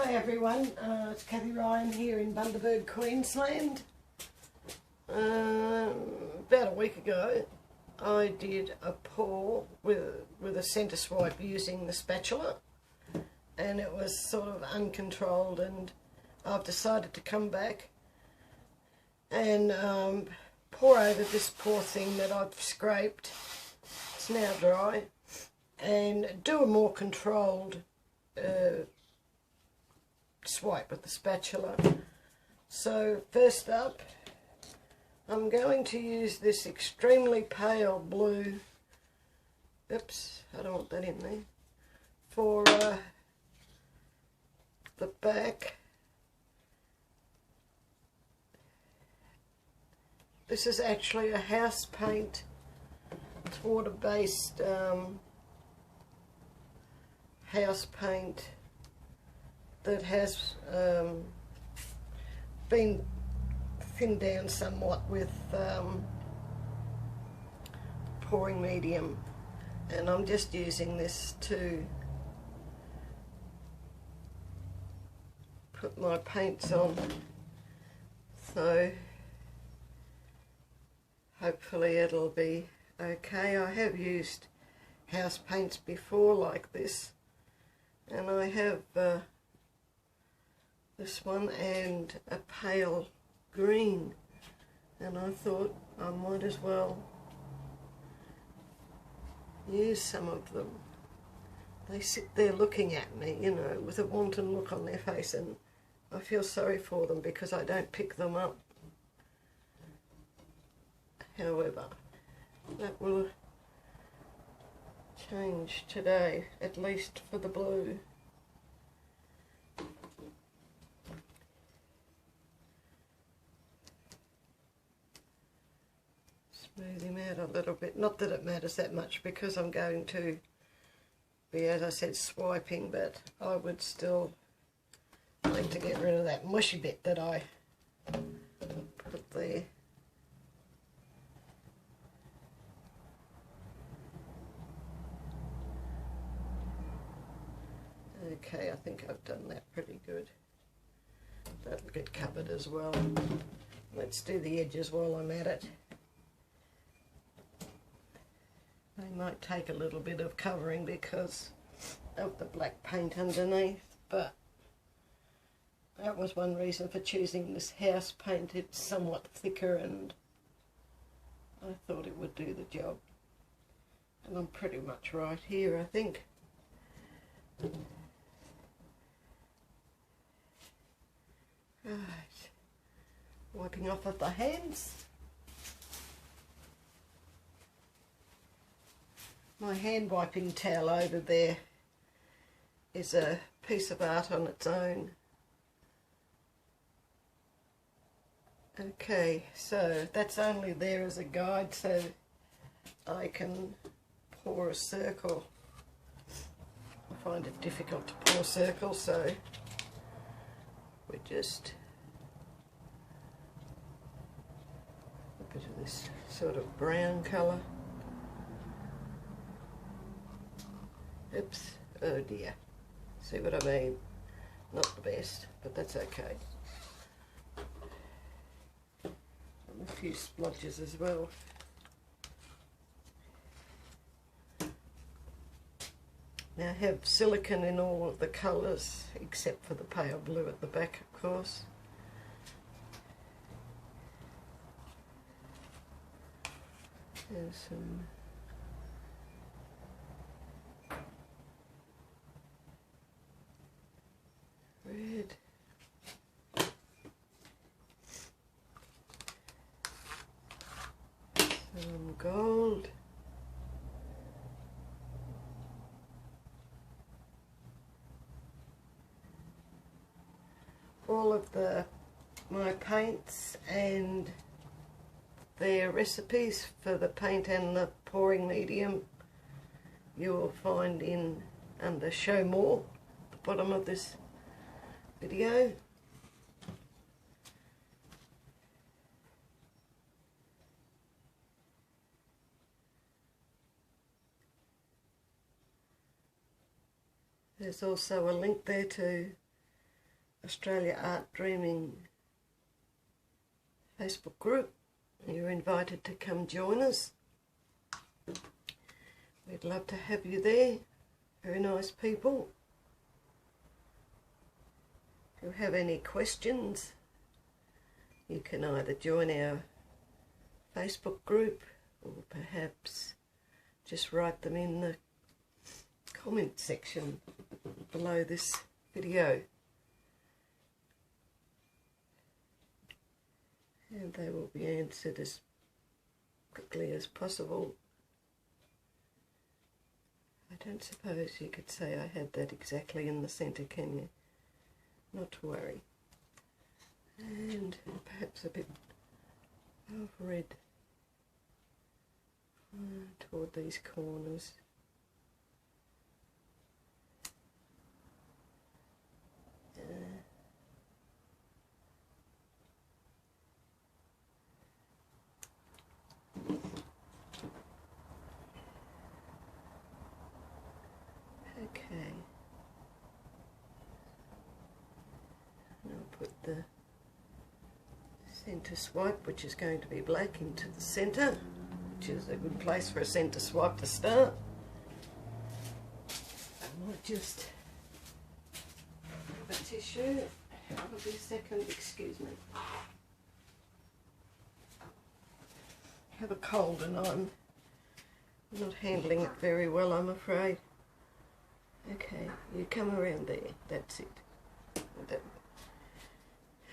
Hi everyone, it's Kathie Ryan here in Bundaberg, Queensland. About a week ago I did a pour with a centre swipe using the spatula, and it was sort of uncontrolled, and I've decided to come back and pour over this poor thing that I've scraped. It's now dry, and do a more controlled swipe with the spatula. So first up, I'm going to use this extremely pale blue, oops, I don't want that in there, for the back. This is actually a house paint. It's water-based house paint that has been thinned down somewhat with pouring medium, and I'm just using this to put my paints on, so hopefully it'll be okay. I have used house paints before like this, and I have this one and a pale green, and I thought I might as well use some of them. They sit there looking at me, you know, with a wanton look on their face, and I feel sorry for them because I don't pick them up. However, that will change today, at least for the blue. Smooth him out a little bit. Not that it matters that much because I'm going to be, as I said, swiping, but I would still like to get rid of that mushy bit that I put there. Okay, I think I've done that pretty good. That'll get covered as well. Let's do the edges while I'm at it. They might take a little bit of covering because of the black paint underneath, but that was one reason for choosing this house paint. It's somewhat thicker and I thought it would do the job. And I'm pretty much right here, I think. Right, wiping off of the hands. My hand wiping towel over there is a piece of art on its own. Okay, so that's only there as a guide so I can pour a circle. I find it difficult to pour circles, so we just a bit of this sort of brown colour. Oops, oh dear, see what I mean? Not the best, but that's okay. And a few splodges as well. Now I have silicone in all of the colours except for the pale blue at the back, of course. There's some red. Some gold. All of my paints and their recipes for the paint and the pouring medium you will find in under Show More at the bottom of this video. There's also a link there to Australia Art Dreaming Facebook group. You're invited to come join us. We'd love to have you there. Very nice people. If you have any questions, you can either join our Facebook group or perhaps just write them in the comment section below this video, and they will be answered as quickly as possible. I don't suppose you could say I had that exactly in the centre, can you? Not to worry. And perhaps a bit of red toward these corners. Okay, and I'll put the centre swipe, which is going to be black, into the centre, which is a good place for a centre swipe to start. I might just have a tissue. That'll be a second, excuse me. I have a cold and I'm not handling it very well, I'm afraid. Okay, you come around there, that's it.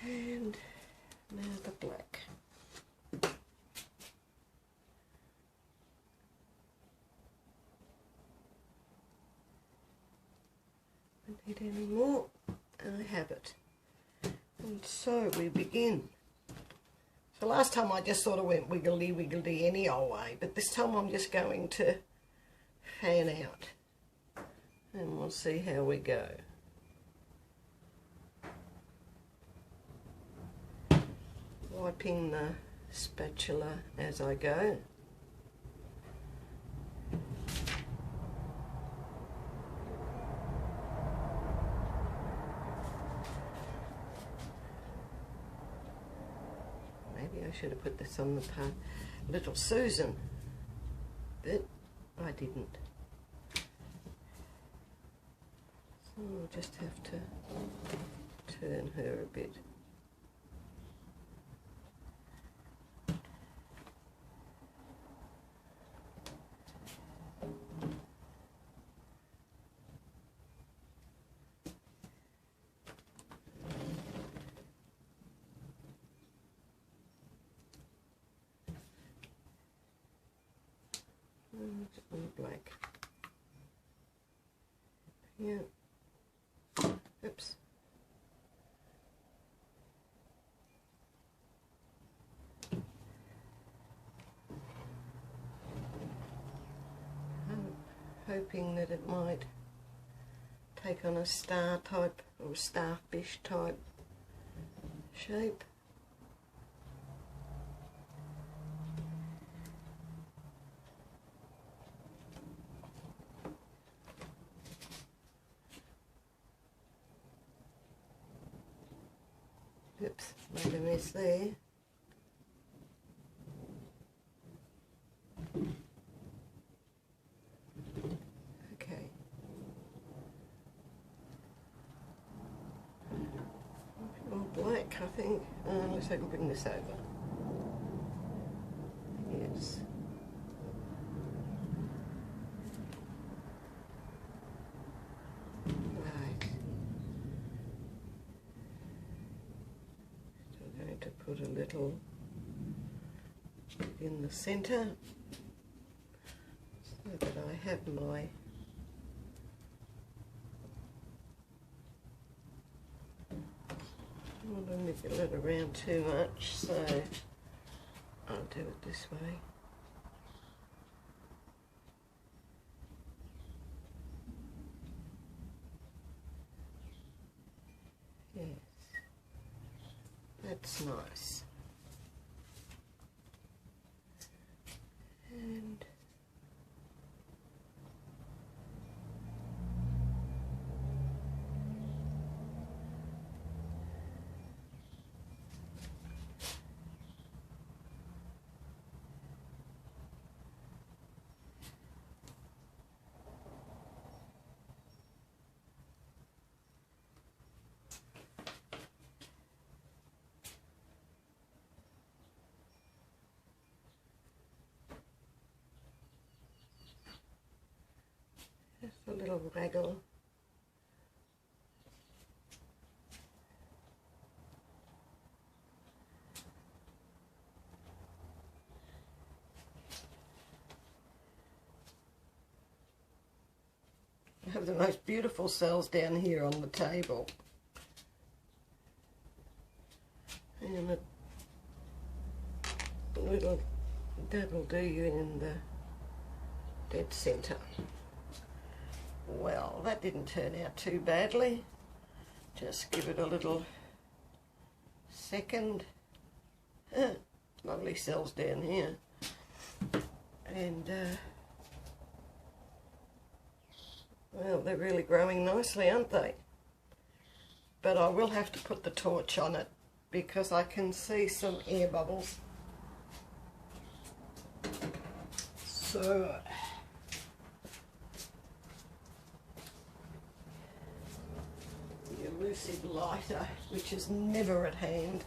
And now the black. Don't need any more, and I have it. And so we begin. So last time I just sort of went wiggledy wiggledy any old way, but this time I'm just going to fan out. And we'll see how we go. Wiping the spatula as I go. Maybe I should have put this on the Little Susan, but I didn't. I'll just have to turn her a bit. Black. Yeah. Oops. I'm hoping that it might take on a star type or starfish type shape. Oops, made a mess there. Okay. More black, I think. Unless I can bring this over. Yes. To put a little in the centre so that I have my I don't want to nibble it around too much, so I'll do it this way. Yes. That's nice. And little waggle. I have the most beautiful cells down here on the table. And a little double D in the dead centre. Well, that didn't turn out too badly. Just give it a little second. Lovely cells down here. And well, they're really growing nicely, aren't they? But I will have to put the torch on it because I can see some air bubbles. So the elusive lighter, which is never at hand.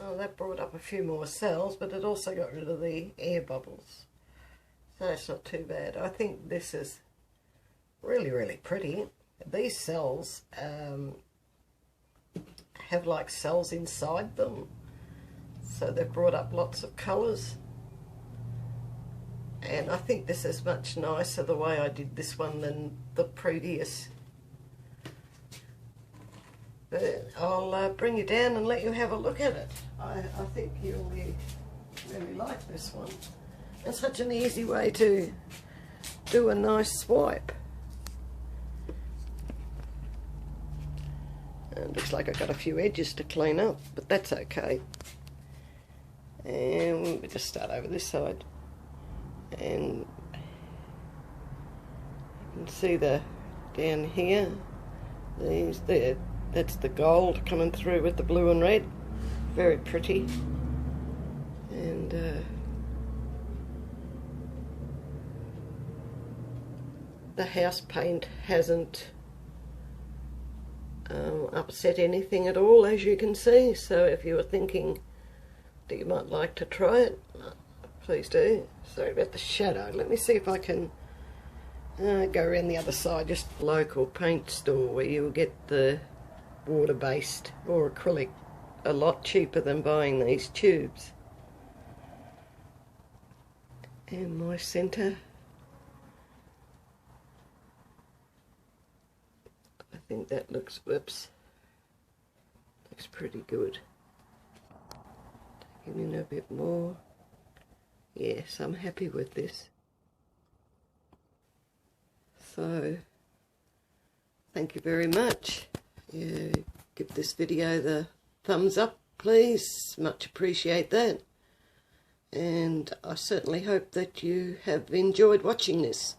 Oh, that brought up a few more cells, but it also got rid of the air bubbles. So it's not too bad. I think this is really, really pretty. These cells have like cells inside them. So they've brought up lots of colours. And I think this is much nicer the way I did this one than the previous. But I'll bring you down and let you have a look at it. I think you'll really like this one. It's such an easy way to do a nice swipe. It looks like I've got a few edges to clean up, but that's okay. And we just start over this side. And you can see down here, that's the gold coming through with the blue and red. Very pretty. And the house paint hasn't upset anything at all, as you can see. So if you were thinking that you might like to try it, please do. Sorry about the shadow. Let me see if I can go around the other side. Just a local paint store where you'll get the water-based or acrylic a lot cheaper than buying these tubes. And my centre, I think that looks, whoops, looks pretty good. Taking in a bit more. Yes, I'm happy with this. So, thank you very much. Yeah, give this video the thumbs up, please. Much appreciate that. And I certainly hope that you have enjoyed watching this.